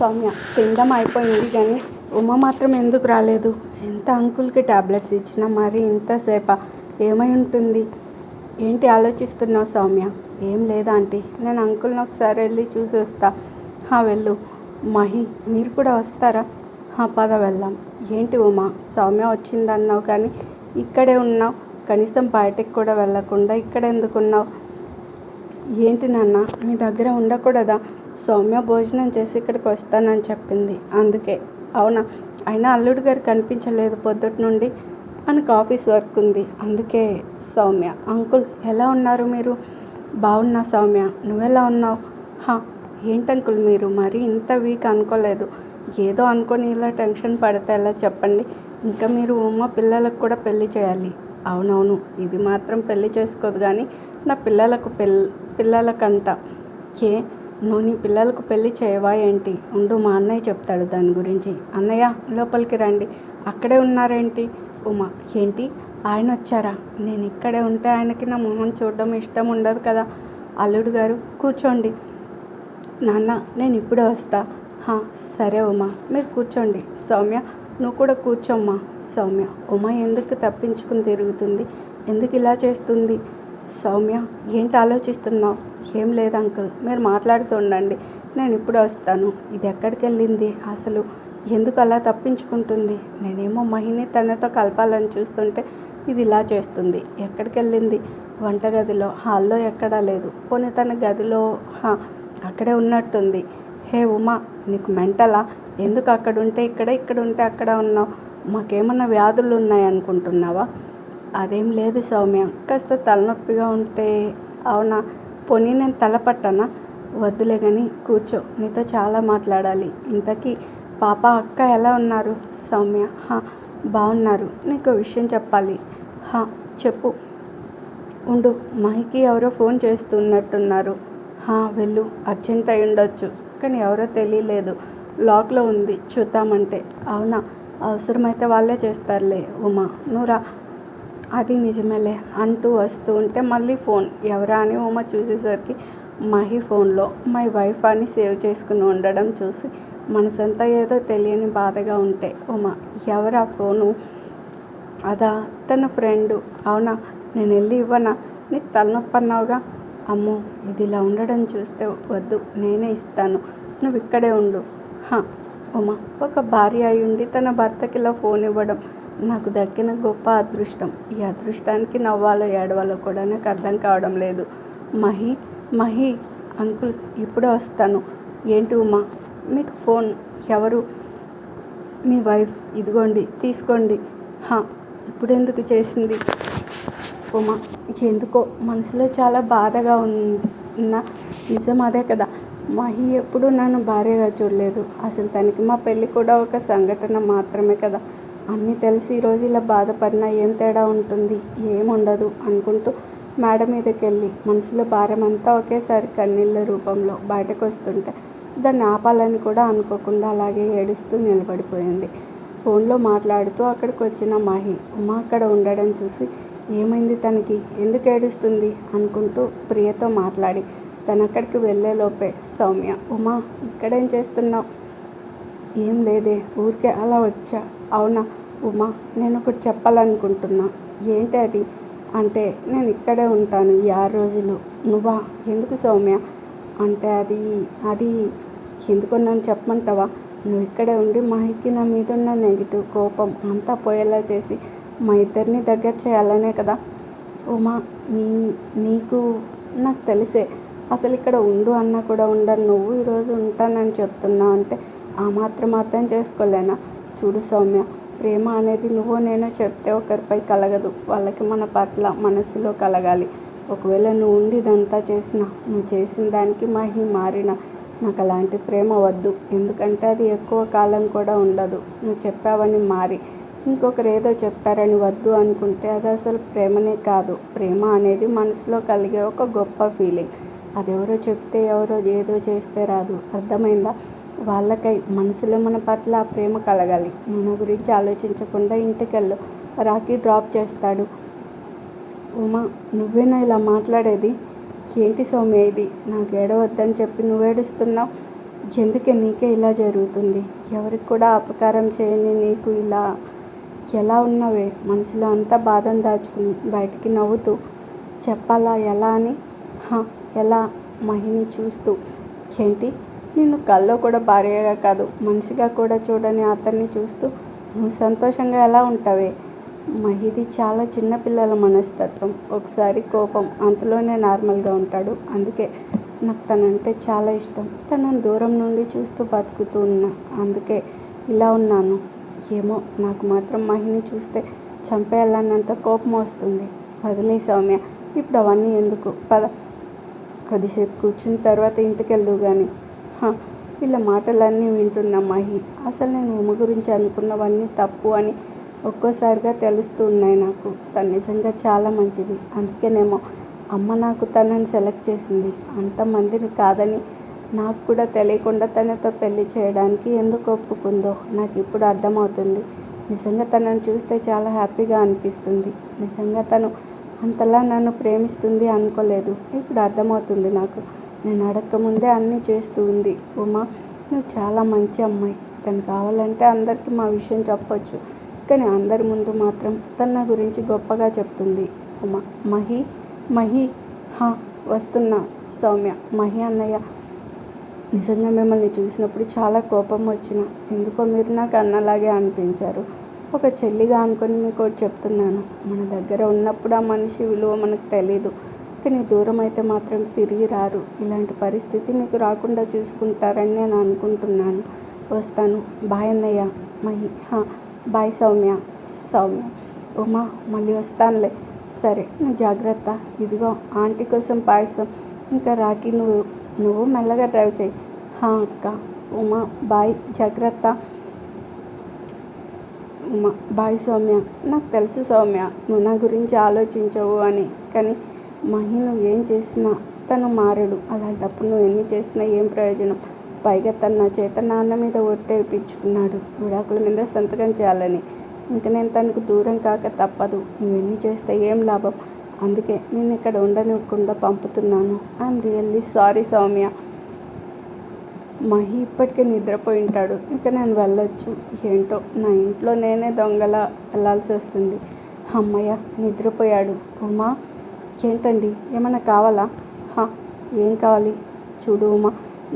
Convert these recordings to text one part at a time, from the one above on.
సౌమ్య తినడం అయిపోయింది కానీ ఉమ మాత్రం ఎందుకు రాలేదు? ఎంత అంకుల్కి టాబ్లెట్స్ ఇచ్చినా మరి ఇంతసేపా? ఏమై ఉంటుంది? ఏంటి ఆలోచిస్తున్నావు సౌమ్య? ఏం లేదా ఆంటీ, నేను అంకుల్ని ఒకసారి వెళ్ళి చూసి వస్తా. వెళ్ళు. మహి మీరు కూడా వస్తారా? పద వెళ్దాం. ఏంటి ఉమా, సౌమ్య వచ్చిందన్నావు కానీ ఇక్కడే ఉన్నావు, కనీసం బయటకు కూడా వెళ్ళకుండా ఇక్కడ ఎందుకున్నావు? ఏంటి నాన్న, మీ దగ్గర ఉండకూడదా? సౌమ్య భోజనం చేసి ఇక్కడికి వస్తానని చెప్పింది, అందుకే. అవునా? అయినా అల్లుడు గారు కనిపించలేదు పొద్దుటి నుండి. మనకు ఆఫీస్ వర్క్ ఉంది, అందుకే. సౌమ్య అంకుల్ ఎలా ఉన్నారు మీరు? బాగున్నా సౌమ్య, నువ్వెలా ఉన్నావు? ఏంటంకుల్ మీరు మరీ ఇంత వీక్ అనుకోలేదు. ఏదో అనుకొని ఇలా టెన్షన్ పడితే ఎలా చెప్పండి? ఇంకా మీరు ఉమ్మ పిల్లలకు కూడా పెళ్లి చేయాలి. అవునవును, ఇది మాత్రం పెళ్లి చేసుకోదు కానీ నా పిల్లలకంట. ఏ, నువ్వు నీ పిల్లలకు పెళ్లి చేయవా ఏంటి? ఉండు, మా అన్నయ్య చెప్తాడు దాని గురించి. అన్నయ్య లోపలికి రండి. అక్కడే ఉన్నారేంటి? ఉమా ఏంటి, ఆయన వచ్చారా? నేను ఇక్కడే ఉంటే ఆయనకి నా మొహం చూడడం ఇష్టం ఉండదు కదా. అల్లుడు గారు కూర్చోండి. నాన్న నేను ఇప్పుడే వస్తా. సరే ఉమా, మీరు కూర్చోండి. సౌమ్య నువ్వు కూడా కూర్చోమ్మా. సౌమ్య ఉమ ఎందుకు తప్పించుకుని తిరుగుతుంది? ఎందుకు ఇలా చేస్తుంది? సౌమ్య ఏంటి ఆలోచిస్తున్నావు? ఏం లేదు అంకుల్, మీరు మాట్లాడుతూ ఉండండి, నేను ఇప్పుడు వస్తాను. ఇది ఎక్కడికి వెళ్ళింది అసలు? ఎందుకు అలా తప్పించుకుంటుంది? నేనేమో మహిని తనతో కలపాలని చూస్తుంటే ఇది ఇలా చేస్తుంది. ఎక్కడికి వెళ్ళింది? వంటగదిలో, హాల్లో ఎక్కడా లేదు. పోనీ తన గదిలో అక్కడే ఉన్నట్టుంది. హే ఉమా, నీకు మెంటలా? ఎందుకు అక్కడ ఉంటే ఇక్కడ ఉంటే అక్కడ ఉన్నావు? మాకేమన్నా వ్యాధులు ఉన్నాయనుకుంటున్నావా? అదేం లేదు సౌమ్య, కాస్త తలనొప్పిగా ఉంటే. అవునా? పోనీ నేను తలపట్టనా? వద్దులే కానీ కూర్చో, నీతో చాలా మాట్లాడాలి. ఇంతకీ పాప అక్క ఎలా ఉన్నారు? సౌమ్య బాగున్నారు. నీకు విషయం చెప్పాలి. చెప్పు. ఉండు, మహికి ఎవరో ఫోన్ చేస్తున్నట్టున్నారు. వెళ్ళు, అర్జెంట్ అయి ఉండొచ్చు, కానీ ఎవరో తెలియలేదు. లాక్లో ఉంది, చూద్దామంటే. అవునా? అవసరమైతే వాళ్ళే చేస్తారులే ఉమా, నువ్వు రా. అది నిజమేలే అంటూ వస్తూ ఉంటే మళ్ళీ ఫోన్. ఎవరా అని ఉమ చూసేసరికి మహి ఫోన్లో మై వైఫ్ అని సేవ్ చేసుకుని ఉండడం చూసి మనసంతా ఏదో తెలియని బాధగా ఉంటే, ఉమ ఎవరా ఫోను? అదా తన ఫ్రెండు. అవునా? నేను వెళ్ళి ఇవ్వనా? నీకు తలనొప్పి అన్నావుగా. అమ్మో, ఇది ఇలా ఉండడం చూస్తే వద్దు, నేనే ఇస్తాను, నువ్వు ఇక్కడే ఉండు. ఉమ ఒక భార్య అయి ఉండి తన భర్తకి ఇలా ఫోన్ ఇవ్వడం నాకు దక్కిన గొప్ప అదృష్టం. ఈ అదృష్టానికి నవ్వాలో ఏడవాలో కూడా నాకు అర్థం కావడం లేదు. మహి అంకుల్ ఇప్పుడే వస్తాను. ఏంటి ఉమా, మీకు ఫోన్? ఎవరు? మీ వైఫ్. ఇదిగోండి, తీసుకోండి. ఇప్పుడెందుకు చేసింది? ఉమా ఎందుకో మనసులో చాలా బాధగా ఉన్న నిజం అదే కదా. మహి ఎప్పుడూ నన్ను భార్యగా చూడలేదు. అసలు తనకి మా పెళ్ళి కూడా ఒక సంఘటన మాత్రమే కదా. అన్నీ తెలిసి ఈరోజు ఇలా బాధపడినా ఏం తేడా ఉంటుంది? ఏముండదు అనుకుంటూ మేడ మీదకి వెళ్ళి మనసులో భారం అంతా ఒకేసారి కన్నీళ్ళ రూపంలో బయటకు వస్తుంటే దాన్ని ఆపాలని కూడా అనుకోకుండా అలాగే ఏడుస్తూ నిలబడిపోయింది. ఫోన్లో మాట్లాడుతూ అక్కడికి వచ్చిన మహి ఉమా అక్కడ ఉండడం చూసి ఏమైంది తనకి, ఎందుకు ఏడుస్తుంది అనుకుంటూ ప్రియతో మాట్లాడి తను అక్కడికి వెళ్ళేలోపే సౌమ్య ఉమా ఇక్కడేం చేస్తున్నావు? ఏం లేదే, ఊరికే అలా వచ్చా. అవునా? ఉమా నేను ఒకటి చెప్పాలనుకుంటున్నా. ఏంటి అది? అంటే నేను ఇక్కడే ఉంటాను ఈ 6 రోజులు. నువ్వా? ఎందుకు సౌమ్య? అంటే అది ఎందుకో నన్ను చెప్పమంటావా? నువ్వు ఇక్కడే ఉండి మహికి నా మీద ఉన్న నెగిటివ్ కోపం అంతా పోయేలా చేసి మా ఇద్దరిని దగ్గర చేయాలనే కదా. ఉమా నీకు నాకు తెలిసే. అసలు ఇక్కడ ఉండు అన్నా కూడా ఉండను నువ్వు ఈరోజు ఉంటానని చెప్తున్నావు అంటే ఆ మాత్రం అర్థం చేసుకోలేనా? చూడు సౌమ్య, ప్రేమ అనేది నువ్వో నేనో చెప్తే ఒకరిపై కలగదు, వాళ్ళకి మన పట్ల మనసులో కలగాలి. ఒకవేళ నువ్వు ఉండి ఇదంతా చేసినా, నువ్వు చేసిన దానికి మహి మారిన, నాకు అలాంటి ప్రేమ వద్దు. ఎందుకంటే అది ఎక్కువ కాలం కూడా ఉండదు. నువ్వు చెప్పావని మారి ఇంకొకరు ఏదో చెప్పారని వద్దు అనుకుంటే అది అసలు ప్రేమనే కాదు. ప్రేమ అనేది మనసులో కలిగే ఒక గొప్ప ఫీలింగ్. అది ఎవరో చెప్తే ఎవరో ఏదో చేస్తే రాదు, అర్థమైందా? వాళ్ళకై మనసులో మన పట్ల ఆ ప్రేమ కలగాలి. మన గురించి ఆలోచించకుండా ఇంటికెళ్ళు, రాఖీ డ్రాప్ చేస్తాడు. ఉమా నువ్వేనా ఇలా మాట్లాడేది? ఏంటి సౌమ్య ఇది? నాకు ఏడవద్దని చెప్పి నువ్వేడుస్తున్నావు? ఎందుకే నీకే ఇలా జరుగుతుంది? ఎవరికి కూడా అపకారం చేయని నీకు ఇలా ఎలా ఉన్నవే? మనసులో అంతా బాధను దాచుకుని బయటికి నవ్వుతూ చెప్పాలా ఎలా అని? ఎలా? మహిని చూస్తూ, ఏంటి నిన్ను కల్లో కూడా భార్యగా కాదు మనిషిగా కూడా చూడని అతన్ని చూస్తూ నువ్వు సంతోషంగా ఎలా ఉంటావే? మహిది చాలా చిన్నపిల్లల మనస్తత్వం. ఒకసారి కోపం, అంతలోనే నార్మల్గా ఉంటాడు. అందుకే నాకు తనంటే చాలా ఇష్టం. తనను దూరం నుండి చూస్తూ బతుకుతూ ఉన్నా. అందుకే ఇలా ఉన్నాను. ఏమో నాకు మాత్రం మహిని చూస్తే చంపేయాలన్నంత కోపం వస్తుంది. వదిలే సౌమ్య, ఇప్పుడు అవన్నీ ఎందుకు? పద, కొద్దిసేపు కూర్చుని తర్వాత ఇంటికెళ్ళు కానీ. వీళ్ళ మాటలన్నీ వింటున్న మహి, అసలు నేను ఉమ గురించి అనుకున్నవన్నీ తప్పు అని ఒక్కోసారిగా తెలుస్తూ ఉన్నాయి నాకు. తను నిజంగా చాలా మంచిది. అందుకేనేమో అమ్మ నాకు తనని సెలెక్ట్ చేసింది. అంతమందిని కాదని నాకు కూడా తెలియకుండా తనతో పెళ్లి చేయడానికి ఎందుకు ఒప్పుకుందో నాకు ఇప్పుడు అర్థమవుతుంది. నిజంగా తనని చూస్తే చాలా హ్యాపీగా అనిపిస్తుంది. నిజంగా తను అంతలా నన్ను ప్రేమిస్తుంది అనుకోలేదు. ఇప్పుడు అర్థమవుతుంది నాకు. నేను అడగకముందే అన్నీ చేస్తూ ఉంది. ఉమా, నువ్వు చాలా మంచి అమ్మాయి. తను కావాలంటే అందరికీ మా విషయం చెప్పొచ్చు, కానీ అందరి ముందు మాత్రం తన గురించి గొప్పగా చెప్తుంది. ఉమా, మహి వస్తున్నా. సౌమ్య, మహి అన్నయ్య, నిజంగా మిమ్మల్ని చూసినప్పుడు చాలా కోపం వచ్చిన. ఎందుకో మీరు నాకు అన్నలాగే అనిపించారు. ఒక చెల్లిగా అనుకొని మీకు ఒకటి చెప్తున్నాను. మన దగ్గర ఉన్నప్పుడు ఆ మనిషి విలువ మనకు తెలీదు, కానీ దూరం అయితే మాత్రం తిరిగి రారు. ఇలాంటి పరిస్థితి మీకు రాకుండా చూసుకుంటారని నేను అనుకుంటున్నాను. వస్తాను. బాయ్ అన్నయ్య. మహి, బాయ్ సౌమ్య. ఉమా, మళ్ళీ వస్తానులే. సరే, నువ్వు జాగ్రత్త. ఇదిగో ఆంటీ కోసం పాయసం. ఇంకా రాఖీ, నువ్వు మెల్లగా డ్రైవ్ చేయి. అక్క. ఉమా, బాయ్, జాగ్రత్త. ఉమా, బాయ్ సౌమ్య. నాకు తెలుసు సౌమ్య, నువ్వు నా గురించి ఆలోచించవు అని, కానీ మహి నువ్వు ఏం చేసినా తను మారడు. అలాంటప్పుడు నువ్వు ఎన్ని చేసినా ఏం ప్రయోజనం? పైగా తన నా చేత నాన్న మీద ఒట్టేపించుకున్నాడు విడాకుల మీద సంతకం చేయాలని. ఇంక నేను తనకు దూరం కాక తప్పదు. నువ్వెన్ని చేస్తే ఏం లాభం? అందుకే నేను ఇక్కడ ఉండనివ్వకుండా పంపుతున్నాను. I'm really sorry Soumya. Mahi ఇప్పటికే నిద్రపోయి ఉంటాడు. ఇక నేను వెళ్ళొచ్చు. ఏంటో నా ఇంట్లో నేనే దొంగలా వెళ్ళాల్సి వస్తుంది. అమ్మయ్య, నిద్రపోయాడు. ఉమా, ఏంటండి, ఏమన్నా కావాలా? ఏం కావాలి? చూడు ఉమా,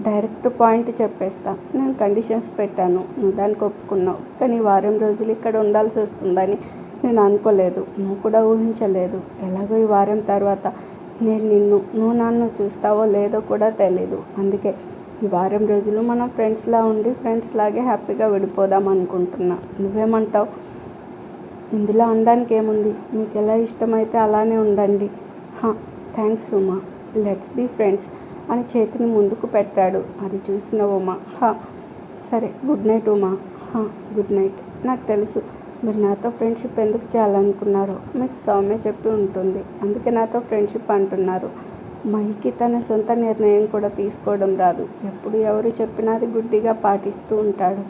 డైరెక్ట్ పాయింట్ చెప్పేస్తా. నేను కండిషన్స్ పెట్టాను, నువ్వు దానికి ఒప్పుకున్నావు. కానీ వారం రోజులు ఇక్కడ ఉండాల్సి వస్తుందని నేను అనుకోలేదు. నువ్వు కూడా ఊహించలేదు. ఎలాగో ఈ వారం తర్వాత నువ్వు నన్ను చూస్తావో లేదో కూడా తెలీదు. అందుకే ఈ వారం రోజులు మనం ఫ్రెండ్స్లా ఉండి ఫ్రెండ్స్ లాగే హ్యాపీగా విడిపోదాం అనుకుంటున్నా. నువ్వేమంటావు? ఇందులో అనడానికి ఏముంది? మీకు ఎలా ఇష్టమైతే అలానే ఉండండి. Thanks Uma, let's be friends అని చేతిని ముందుకు పెట్టాడు. అది చూసిన ఉమా, సరే, good night Uma. Good night. నాకు తెలుసు మీరు నాతో ఫ్రెండ్షిప్ ఎందుకు చేయాలనుకున్నారో. మీకు సౌమ్య చెప్పి ఉంటుంది, అందుకే నాతో ఫ్రెండ్షిప్ అంటున్నారు. మహికి తన సొంత నిర్ణయం కూడా తీసుకోవడం రాదు. ఎప్పుడు ఎవరు చెప్పినది గుడ్డిగా పాటిస్తూ ఉంటాడు.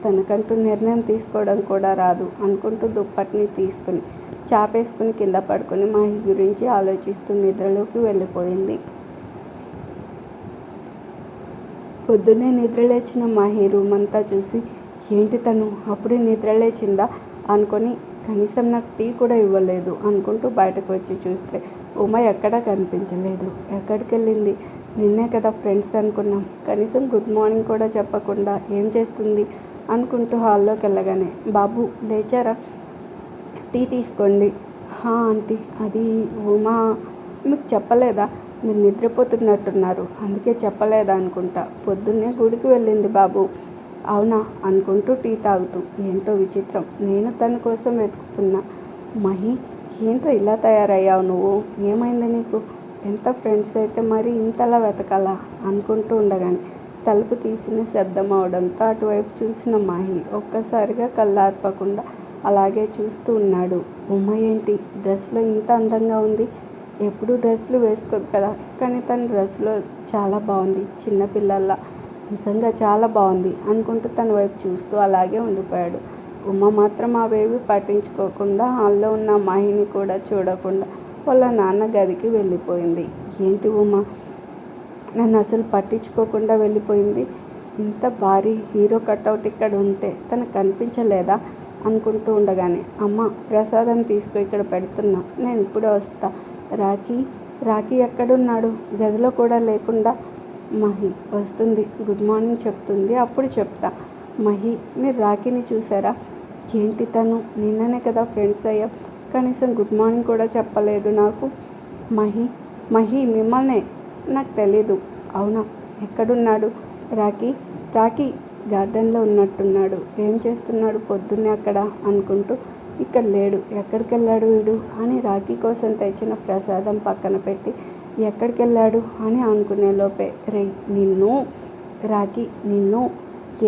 తనకంటూ నిర్ణయం తీసుకోవడం కూడా రాదు అనుకుంటూ దుప్పటిని తీసుకుని చాపేసుకుని కింద పడుకొని మహి గురించి ఆలోచిస్తూ నిద్రలోకి వెళ్ళిపోయింది. పొద్దున్నే నిద్రలేచిన మహి రూమ్ అంతా చూసి, ఏంటి తను అప్పుడే నిద్రలేచిందా అనుకొని కనీసం నాకు టీ కూడా ఇవ్వలేదు అనుకుంటూ బయటకు వచ్చి చూస్తే ఉమ ఎక్కడా కనిపించలేదు. ఎక్కడికి వెళ్ళింది? నిన్నే కదా ఫ్రెండ్స్ అనుకున్నాం. కనీసం గుడ్ మార్నింగ్ కూడా చెప్పకుండా ఏం చేస్తుంది అనుకుంటూ హాల్లోకి వెళ్ళగానే, బాబు లేచారా? టీ తీసుకోండి. ఆంటీ, అది ఉమా మీకు చెప్పలేదా? మీరు నిద్రపోతున్నట్టున్నారు, అందుకే చెప్పలేదా అనుకుంటా. పొద్దున్నే గుడికి వెళ్ళింది బాబు. అవునా అనుకుంటూ టీ తాగుతూ, ఏంటో విచిత్రం, నేను తన కోసం వెతుకుతున్నా. మహి, ఏంటో ఇలా తయారయ్యావు నువ్వు? ఏమైంది నీకు? ఎంత ఫ్రెండ్స్ అయితే మరి ఇంతలా వెతకాలా అనుకుంటూ ఉండగానే తలుపు తీసిన శబ్దం అవడంతో అటువైపు చూసిన మహి ఒక్కసారిగా కళ్ళార్పకుండా అలాగే చూస్తూ ఉన్నాడు. ఉమ్మ ఏంటి డ్రెస్లో ఇంత అందంగా ఉంది? ఎప్పుడు డ్రెస్సులు వేసుకోదు కదా, కానీ తన డ్రెస్లో చాలా బాగుంది. చిన్నపిల్లల్లా నిజంగా చాలా బాగుంది అనుకుంటూ తన వైపు చూస్తూ అలాగే ఉండిపోయాడు. ఉమ్మ మాత్రం అవేవి పట్టించుకోకుండా హాల్లో ఉన్న మహిని కూడా చూడకుండా వాళ్ళ నాన్న గదికి వెళ్ళిపోయింది. ఏంటి ఉమ్మ నన్ను అసలు పట్టించుకోకుండా వెళ్ళిపోయింది? ఇంత భారీ హీరో కట్అవుట్ ఇక్కడ ఉంటే తనకు కనిపించలేదా అనుకుంటూ ఉండగానే, అమ్మ ప్రసాదం తీసుకో, ఇక్కడ పెడుతున్నా, నేను ఇప్పుడే వస్తా. రాఖీ ఎక్కడున్నాడు? గదిలో కూడా లేకుండా. మహి వస్తుంది, గుడ్ మార్నింగ్ చెప్తుంది, అప్పుడు చెప్తా. మహి, మీరు రాఖీని చూసారా? ఏంటి తను? నిన్ననే కదా ఫ్రెండ్స్ అయ్యాం, కనీసం గుడ్ మార్నింగ్ కూడా చెప్పలేదు నాకు. మహి మిమ్మల్నే? నాకు తెలీదు. అవునా, ఎక్కడున్నాడు? రాఖీ గార్డెన్లో ఉన్నట్టున్నాడు. ఏం చేస్తున్నాడు పొద్దున్నే అక్కడ అనుకుంటూ, ఇక్కడ లేడు, ఎక్కడికి వెళ్ళాడు వీడు అని రాఖీ కోసం తెచ్చిన ప్రసాదం పక్కన పెట్టి, ఎక్కడికి వెళ్ళాడు అని అనుకునే లోపే, నిన్ను రాఖీ, నిన్ను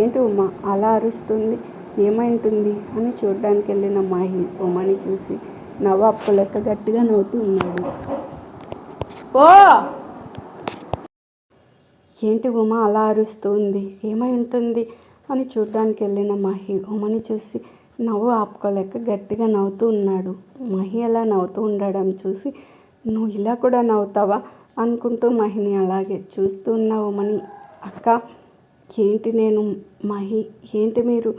ఏంటి ఉమా అలా అరుస్తుంది, ఏమైంటుంది అని చూడ్డానికి వెళ్ళిన మహి ఉమని చూసి నవ్వు లెక్క గట్టిగా నవ్వుతూ ఉన్నాడు. ఓ ఏంటి ఉమా అలా అరుస్తుంది, ఏమై ఉంటుంది అని చూడ్డానికి వెళ్ళిన మహి ఉమని చూసి నవ్వు ఆపుకోలేక గట్టిగా నవ్వుతూ ఉన్నాడు. మహి అలా నవ్వుతూ ఉండడం చూసి, నువ్వు ఇలా కూడా నవ్వుతావా అనుకుంటూ మహిని అలాగే చూస్తూ ఉన్న ఉమని, అక్క ఏంటి నేను మహి, ఏంటి మీరు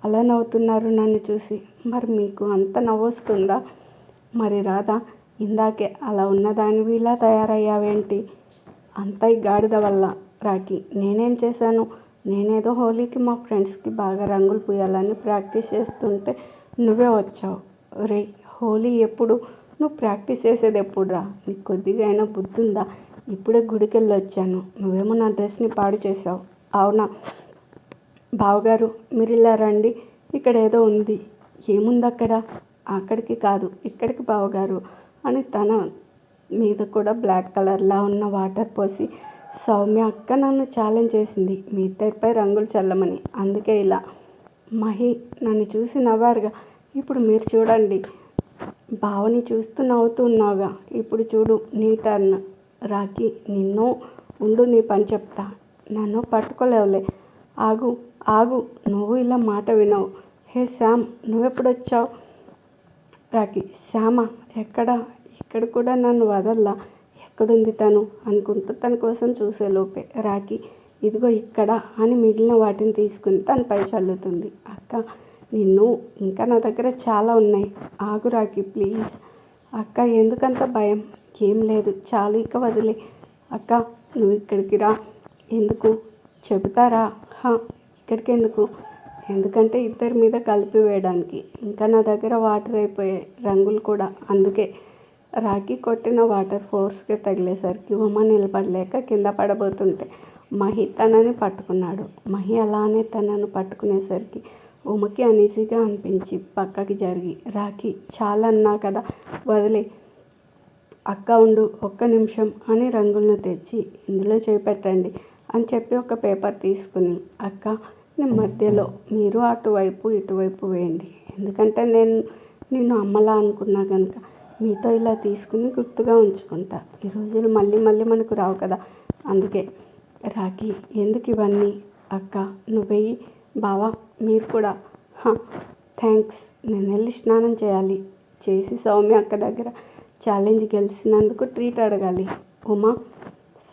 అలా నవ్వుతున్నారు నన్ను చూసి? మరి మీకు అంత నవ్వొస్తుందా? మరి రాదా? ఇందాకే అలా ఉన్నదానివి ఇలా తయారయ్యావేంటి? అంతా ఈ గాడిద వల్ల. రాఖీ, నేనేం చేశాను? నేనేదో హోలీకి మా ఫ్రెండ్స్కి బాగా రంగులు పూయాలని ప్రాక్టీస్ చేస్తుంటే నువ్వే వచ్చావు. హోలీ ఎప్పుడు? నువ్వు ప్రాక్టీస్ చేసేది ఎప్పుడురా? నీకు కొద్దిగా అయినా బుద్ధి ఉందా? ఇప్పుడే గుడికి వెళ్ళి వచ్చాను, నువ్వేమో నా డ్రెస్ని పాడు చేసావు. అవునా బావగారు, మీరు ఇలా రండి, ఇక్కడ ఏదో ఉంది. ఏముంది అక్కడ? అక్కడికి కాదు, ఇక్కడికి బావగారు అని తన మీద కూడా బ్లాక్ కలర్లా ఉన్న వాటర్ పోసి, సౌమ్య అక్క నన్ను ఛాలెంజ్ చేసింది మీ ఇద్దరిపై రంగులు చల్లమని, అందుకే ఇలా. మహి నన్ను చూసి నవ్వారుగా, ఇప్పుడు మీరు చూడండి. బావని చూస్తూ నవ్వుతూ ఉన్నావుగా, ఇప్పుడు చూడు నీ టర్న్. రాఖీ, నిన్ను ఉండు, నీ పని చెప్తా. నన్ను పట్టుకోలేవులే. ఆగు, నువ్వు ఇలా మాట వినవు. హే శ్యామ్, నువ్వెప్పుడొచ్చావు? రాఖీ, శ్యామ ఎక్కడా? ఇక్కడ కూడా నన్ను వదల్లా, ఎక్కడుంది తను అనుకుంటూ తన కోసం చూసేలోపే రాఖీ, ఇదిగో ఇక్కడ అని మిగిలిన వాటిని తీసుకుని తనపై చల్లుతుంది. అక్క నిన్ను, ఇంకా నా దగ్గర చాలా ఉన్నాయి. ఆగు రాఖీ ప్లీజ్. అక్క ఎందుకంత భయం? ఏం లేదు, చాలు, ఇక వదిలే. అక్క నువ్వు ఇక్కడికి రా. ఎందుకు చెబుతారా? ఇక్కడికి ఎందుకు? ఎందుకంటే ఇద్దరి మీద కలిపి వేయడానికి. ఇంకా నా దగ్గర వాటర్ అయిపోయాయి, రంగులు కూడా, అందుకే. రాఖీ కొట్టిన వాటర్ ఫోర్స్గా తగిలేసరికి ఉమ నిలబడలేక కింద పడబోతుంటే మహి తనని పట్టుకున్నాడు. మహి అలానే తనను పట్టుకునేసరికి ఉమకి అనీజీగా అనిపించి పక్కకి జరిగి, రాఖీ చాలా అన్నా కదా, వదిలే. అక్క ఉండు, ఒక్క నిమిషం అని రంగులను తెచ్చి ఇందులో చేపెట్టండి అని చెప్పి ఒక పేపర్ తీసుకుని, అక్క నేను మధ్యలో, మీరు అటువైపు ఇటువైపు వేయండి. ఎందుకంటే నేను అమ్మలా అనుకున్నా కనుక మీతో ఇలా తీసుకుని గుర్తుగా ఉంచుకుంటా. ఈ రోజులు మళ్ళీ మళ్ళీ మనకు రావు కదా, అందుకే. రాఖీ ఎందుకు ఇవన్నీ? అక్క నువ్వెయ్యి, బావా మీరు కూడా. థ్యాంక్స్, నేను వెళ్ళి స్నానం చేయాలి, చేసి సౌమ్య అక్క దగ్గర ఛాలెంజ్ గెలిచినందుకు ట్రీట్ అడగాలి. ఉమా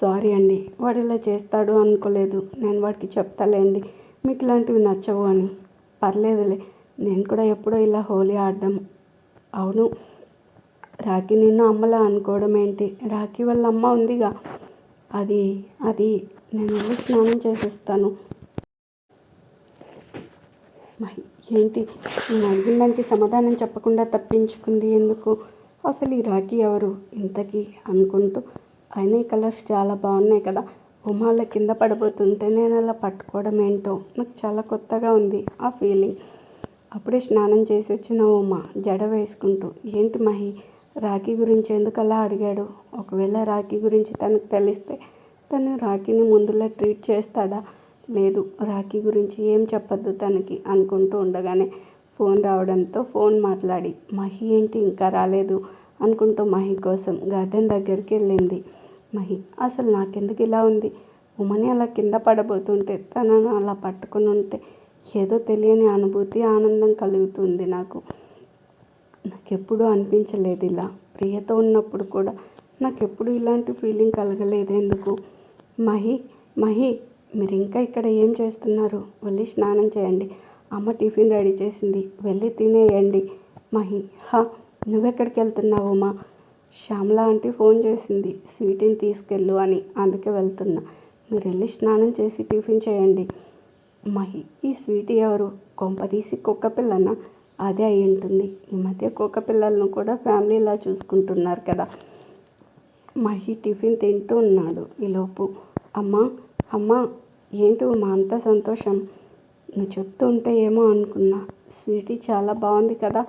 సారీ అండి, వాడు ఇలా చేస్తాడు అనుకోలేదు, నేను వాడికి చెప్తాలేండి మీకు ఇలాంటివి నచ్చవు అని. పర్లేదులే, నేను కూడా ఎప్పుడో ఇలా హోలీ ఆడడం. అవును రాఖీ నిన్ను అమ్మలా అనుకోవడం ఏంటి? రాఖీ వాళ్ళ అమ్మ ఉందిగా, అది నేను వెళ్ళి స్నానం చేసేస్తాను. ఏంటి నేను అడిగిన దానికి సమాధానం చెప్పకుండా తప్పించుకుంది ఎందుకు? అసలు ఈ రాఖీ ఎవరు ఇంతకీ అనుకుంటూ, అయినా ఈ కలర్స్ చాలా బాగున్నాయి కదా. ఉమాల కింద పడిపోతుంటే నేను అలా పట్టుకోవడం ఏంటో నాకు చాలా కొత్తగా ఉంది ఆ ఫీలింగ్. అప్పుడే స్నానం చేసి వచ్చిన ఉమా జడ వేసుకుంటూ, ఏంటి మహి రాఖీ గురించి ఎందుకు అలా అడిగాడు? ఒకవేళ రాఖీ గురించి తనకు తెలిస్తే తను రాఖీని ముందులా ట్రీట్ చేస్తాడా? లేదు, రాఖీ గురించి ఏం చెప్పొద్దు తనకి అనుకుంటూ ఉండగానే ఫోన్ రావడంతో ఫోన్ మాట్లాడి, మహి ఏంటి ఇంకా రాలేదు అనుకుంటూ మహి కోసం గార్డెన్ దగ్గరికి వెళ్ళింది. మహి అసలు నాకెందుకు ఇలా ఉంది? ఉమని అలా కింద పడబోతుంటే తనను అలా పట్టుకుని ఉంటే ఏదో తెలియని అనుభూతి, ఆనందం కలుగుతుంది నాకెప్పుడూ అనిపించలేదు ఇలా. ప్రియతో ఉన్నప్పుడు కూడా నాకెప్పుడు ఇలాంటి ఫీలింగ్ కలగలేదు ఎందుకు? మహి మీరు ఇంకా ఇక్కడ ఏం చేస్తున్నారు? వెళ్ళి స్నానం చేయండి. అమ్మ టిఫిన్ రెడీ చేసింది, వెళ్ళి తినేయండి. మహి, హా, నువ్వెక్కడికి వెళ్తున్నావు ఉమా? శ్యామల ఆంటీ ఫోన్ చేసింది, స్వీటీని తీసుకెళ్ళు అని, అందుకే వెళ్తున్నా. మీరు వెళ్ళి స్నానం చేసి టిఫిన్ చేయండి. మహి, ఈ స్వీటీ ఎవరు? కొంపదీసి కుక్క పిల్లనా? అదే అయి ఉంటుంది. ఈ మధ్య కుక్క పిల్లలను కూడా ఫ్యామిలీలా చూసుకుంటున్నారు కదా. మహి టిఫిన్ తింటూ ఉన్నాడు. ఈలోపు అమ్మా, అమ్మా, ఏంటి ఉమా అంత సంతోషం? నువ్వు చెప్తూ ఉంటే ఏమో అనుకున్నా. స్వీటీ చాలా బాగుంది కదా.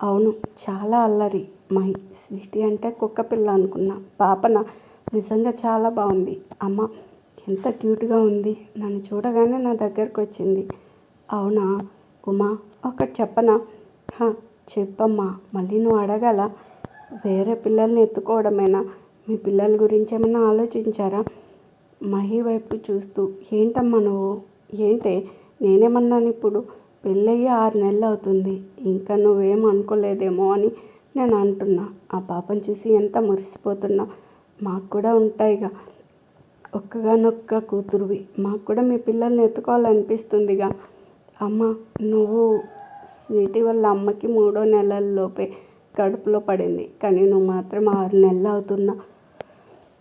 అవును, చాలా అల్లరి. మహి, స్వీటీ అంటే కుక్క పిల్ల అనుకున్నా. పాపన నిజంగా చాలా బాగుంది. అమ్మ ఎంత క్యూట్గా ఉంది. నన్ను చూడగానే నా దగ్గరకు వచ్చింది. అవునా ఉమా, ఒకటి చెప్పనా? చెప్పమ్మా. మళ్ళీ నువ్వు అడగాల? వేరే పిల్లల్ని ఎత్తుకోవడమేనా? మీ పిల్లల గురించి ఏమన్నా ఆలోచించారా? మహి వైపు చూస్తూ, ఏంటమ్మా నువ్వు? ఏంటే, నేనేమన్నాను ఇప్పుడు? పెళ్ళయ్యి 6 నెలలు అవుతుంది. ఇంకా నువ్వేం అనుకోలేదేమో అని నేను అంటున్నా. ఆ పాపను చూసి ఎంత మురిసిపోతున్నా. మాకు కూడా ఉంటాయిగా, ఒక్కగానొక్క కూతురువి. మాకు కూడా మీ పిల్లల్ని ఎత్తుకోవాలనిపిస్తుందిగా. అమ్మ, నువ్వు స్వీటీ వల్ల అమ్మకి 3వ నెలల్లోపే కడుపులో పడింది. కానీ నువ్వు మాత్రం 6 నెలలు అవుతున్నా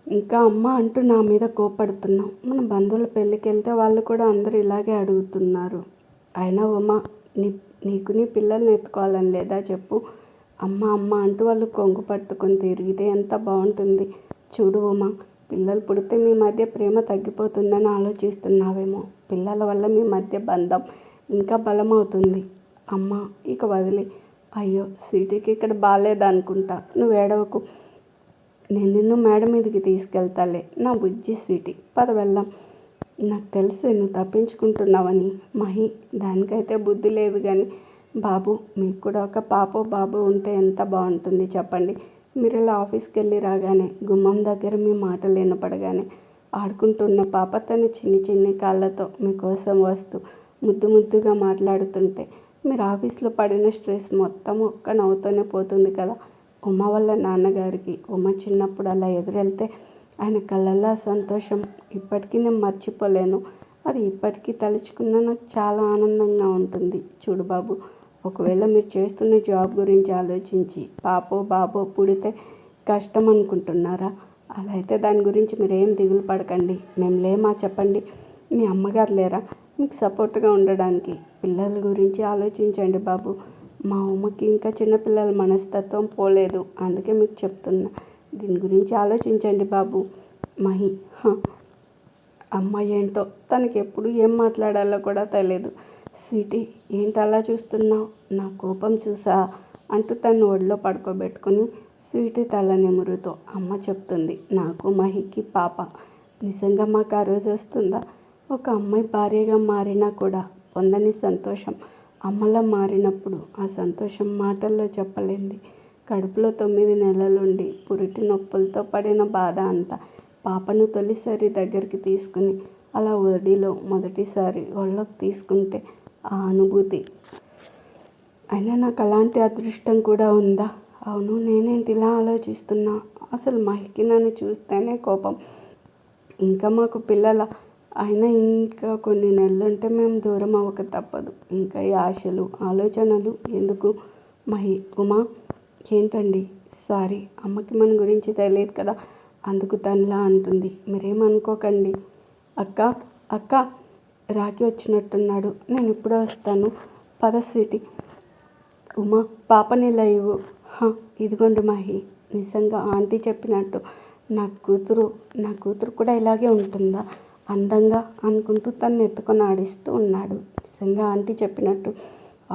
ఇంకా అమ్మ అంటూ నా మీద కోపడుతున్నావు. మన బంధువుల పెళ్ళికి వెళ్తే వాళ్ళు కూడా అందరూ ఇలాగే అడుగుతున్నారు. అయినా ఉమా, నీకు నీ పిల్లల్ని ఎత్తుకోవాలని లేదా చెప్పు? అమ్మ అమ్మ అంటూ వాళ్ళు కొంగు పట్టుకొని తిరిగితే ఎంత బాగుంటుంది. చూడు ఉమా, పిల్లలు పుడితే మీ మధ్య ప్రేమ తగ్గిపోతుందని ఆలోచిస్తున్నావేమో. పిల్లల వల్ల మీ మధ్య బంధం ఇంకా బలమవుతుంది. అమ్మ, ఇక వదిలే. అయ్యో, స్వీటీకి ఇక్కడ బాగాలేదనుకుంటా. నువ్వు ఏడవకు. నేను నిన్ను మేడ మీదకి తీసుకెళ్తాలే. నా బుజ్జి స్వీటీ, పద వెళ్దాం. నాకు తెలుసు నువ్వు తప్పించుకుంటున్నావని. మహి, దానికైతే బుద్ధి లేదు కానీ. బాబు, మీకు కూడా ఒక పాపో బాబు ఉంటే ఎంత బాగుంటుంది చెప్పండి. మీరు ఇలా ఆఫీస్కి వెళ్ళి రాగానే గుమ్మం దగ్గర మీ మాటలు వినపడగానే ఆడుకుంటున్న పాప తన చిన్ని చిన్ని కాళ్ళతో మీకోసం వస్తూ ముద్దు ముద్దుగా మాట్లాడుతుంటే మీరు ఆఫీస్లో పడిన స్ట్రెస్ మొత్తం ఒక్క నవ్వుతోనే పోతుంది కదా. ఉమ వల్ల నాన్నగారికి ఉమ చిన్నప్పుడు అలా ఎదురెళ్తే ఆయన కళ్ళల్లో సంతోషం ఇప్పటికీ నేను మర్చిపోలేను. అది ఇప్పటికీ తలుచుకున్నా నాకు చాలా ఆనందంగా ఉంటుంది. చూడు బాబు, ఒకవేళ మీరు చేస్తున్న జాబ్ గురించి ఆలోచించి పాపో బాబో పుడితే కష్టం అనుకుంటున్నారా? అలా అయితే దాని గురించి మీరు ఏం దిగులు పడకండి. మేము లేమా చెప్పండి? మీ అమ్మగారు లేరా మీకు సపోర్ట్గా ఉండడానికి? పిల్లల గురించి ఆలోచించండి బాబు. మా ఉమ్మకి ఇంకా చిన్నపిల్లల మనస్తత్వం పోలేదు, అందుకే మీకు చెప్తున్నా. దీని గురించి ఆలోచించండి బాబు. మహి, అమ్మ ఏంటో తనకి ఎప్పుడు ఏం మాట్లాడాలో కూడా తెలియదు. స్వీటీ, ఏంటి అలా చూస్తున్నావు? నా కోపం చూసా అంటూ తను ఒడిలో పడుకోబెట్టుకుని స్వీటీ తల నిమురుతో అమ్మ చెప్తుంది. నాకు మహికి పాప. నిజంగా మాకు ఆ రోజు వస్తుందా? ఒక అమ్మాయి భార్యగా మారినా కూడా పొందని సంతోషం అమ్మలా మారినప్పుడు ఆ సంతోషం మాటల్లో చెప్పలేంది. కడుపులో 9 నెలలుండి పురిటి నొప్పులతో పడిన బాధ అంతా పాపను తొలిసారి దగ్గరికి తీసుకుని అలా ఒడిలో మొదటిసారి ఒళ్ళోకి తీసుకుంటే ఆ అనుభూతి. అయినా నాకు అలాంటి అదృష్టం కూడా ఉందా? అవును, నేనేంటి ఇలా ఆలోచిస్తున్నా? అసలు మహికి నన్ను చూస్తేనే కోపం. ఇంకా మాకు పిల్లల అయినా ఇంకా కొన్ని నెలలుంటే మేము దూరం అవ్వక తప్పదు. ఇంకా ఈ ఆశలు ఆలోచనలు ఎందుకు? మహి, ఉమా, ఏంటండి? సారీ, అమ్మకి మన గురించి తెలియదు కదా, అందుకు తనలా అంటుంది. మీరేమనుకోకండి. అక్క, అక్క, రాకి వచ్చినట్టున్నాడు, నేను ఇప్పుడే వస్తాను. పద స్వీటీ. ఉమా, పాపని ఇలా ఇవ్వు. ఇదిగోండి మహి. నిజంగా ఆంటీ చెప్పినట్టు నా కూతురు కూడా ఇలాగే ఉంటుందా అందంగా అనుకుంటూ తను ఎత్తుకొని ఆడిస్తూ ఉన్నాడు. నిజంగా ఆంటీ చెప్పినట్టు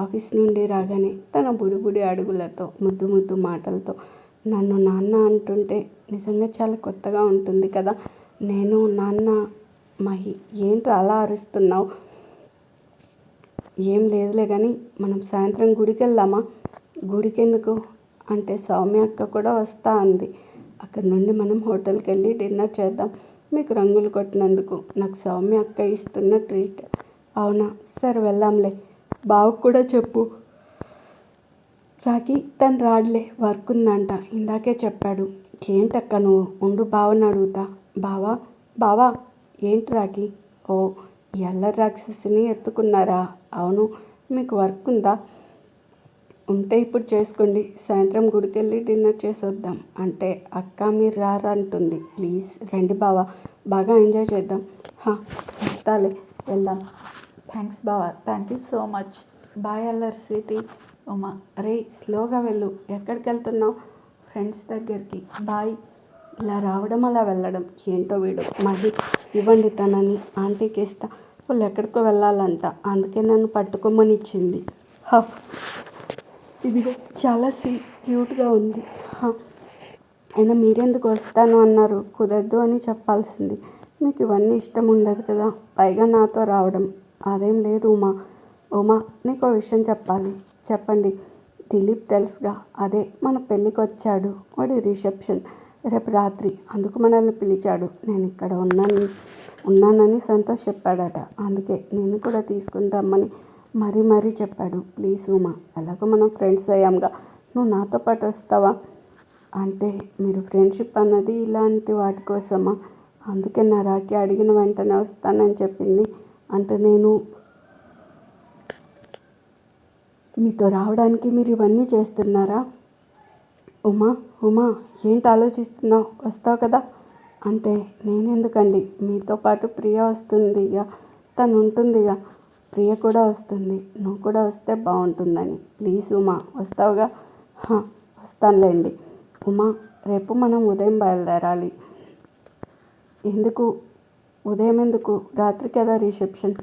ఆఫీస్ నుండి రాగానే తన బుడి అడుగులతో ముద్దు ముద్దు మాటలతో నన్ను నాన్న అంటుంటే నిజంగా చాలా కొత్తగా ఉంటుంది కదా. నేను నాన్న. మహి, ఏంటి అలా అరుస్తున్నావు? ఏం లేదులే కానీ మనం సాయంత్రం గుడికి వెళ్దామా? గుడికి ఎందుకు అంటే సౌమ్య అక్క కూడా వస్తా అంది. అక్కడి నుండి మనం హోటల్కి వెళ్ళి డిన్నర్ చేద్దాం. మీకు రంగులు కొట్టినందుకు నాకు సౌమ్య అక్క ఇస్తున్న ట్రీట్. అవునా, సరే వెళ్దాంలే. బావకు కూడా చెప్పు. రాకి తను రాడ్లే, వర్క్ ఉందంట, ఇందాకే చెప్పాడు. ఏంటక్క నువ్వు ఉండు, బావని అడుగుతా. బావా, ఏంటి రాకి? ఓ ఎల్ల రాక్షసిని ఎత్తుకున్నారా? అవును, మీకు వర్క్ ఉందా? ఉంటే ఇప్పుడు చేసుకోండి. సాయంత్రం గుడికెళ్ళి డిన్నర్ చేసొద్దాం. అంటే అక్క మీరు రారంటుంది. ప్లీజ్ రండి బావా, బాగా ఎంజాయ్ చేద్దాం. వస్తాలే, వెళ్దాం. థ్యాంక్స్ బావా, thank you so much. Bye అల్లరి స్వీటీ. ఉమా, రే స్లోగా వెళ్ళు. ఎక్కడికి వెళ్తున్నావు? ఫ్రెండ్స్ దగ్గరికి. బాయ్. ఇలా రావడం అలా వెళ్ళడం ఏంటో వీడు. మహి ఇవ్వండి తనని ఆంటీకి ఇస్తా. వాళ్ళు ఎక్కడికో వెళ్ళాలంట, అందుకే నన్ను పట్టుకోమని ఇచ్చింది. ఇదిగో చాలా క్యూట్గా ఉంది. అయినా మీరెందుకు వస్తాను అన్నారు? కుదరదు అని చెప్పాల్సింది. మీకు ఇవన్నీ ఇష్టం ఉండదు కదా, పైగా నాతో రావడం. అదేం లేదు ఉమా. ఉమా, నీకు విషయం చెప్పాలి. చెప్పండి. దిలీప్ తెలుసుగా, అదే మన పెళ్ళికి వచ్చాడు. వాడి రిసెప్షన్ రేపు రాత్రి, అందుకు మనల్ని పిలిచాడు. నేను ఇక్కడ ఉన్నానని సంతోష్ చెప్పాడట. అందుకే నేను కూడా తీసుకుని రమ్మని మరీ చెప్పాడు. ప్లీజ్ ఉమా, ఎలాగో మనం ఫ్రెండ్స్ అయ్యాంగా, నువ్వు నాతో పాటు వస్తావా? అంటే మీరు ఫ్రెండ్షిప్ అన్నది ఇలాంటి వాటి కోసమా? అందుకే నా రాకి అడిగిన వెంటనే వస్తానని చెప్పింది. అంటే నేను మీతో రావడానికి మీరు ఇవన్నీ చేస్తున్నారా? ఉమా ఏంటి ఆలోచిస్తున్నావు? వస్తావు కదా? అంటే నేనెందుకండి, మీతో పాటు ప్రియ వస్తుంది ఇక, తను ఉంటుంది ఇక, ప్రియ కూడా వస్తుంది. నువ్వు కూడా వస్తే బాగుంటుందని. ప్లీజ్ ఉమా, వస్తావుగా? వస్తానులేండి. ఉమా, రేపు మనం ఉదయం బయలుదేరాలి. ఎందుకు ఉదయం? ఎందుకు? రాత్రి కదా రిసెప్షన్.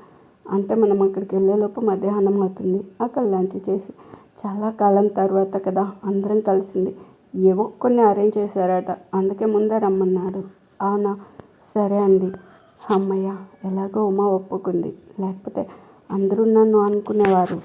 అంటే మనం అక్కడికి వెళ్ళేలోపు మధ్యాహ్నం అవుతుంది. అక్కడ లంచ్ చేసి, చాలా కాలం తర్వాత కదా అందరం కలిసింది, ఏవో కొన్ని అరేంజ్ చేశారట, అందుకే ముందే రమ్మన్నాడు. అవునా, సరే అండి. అమ్మయ్య, ఎలాగో ఉమా ఒప్పుకుంది, లేకపోతే అందరూ నన్ను అనుకునేవారు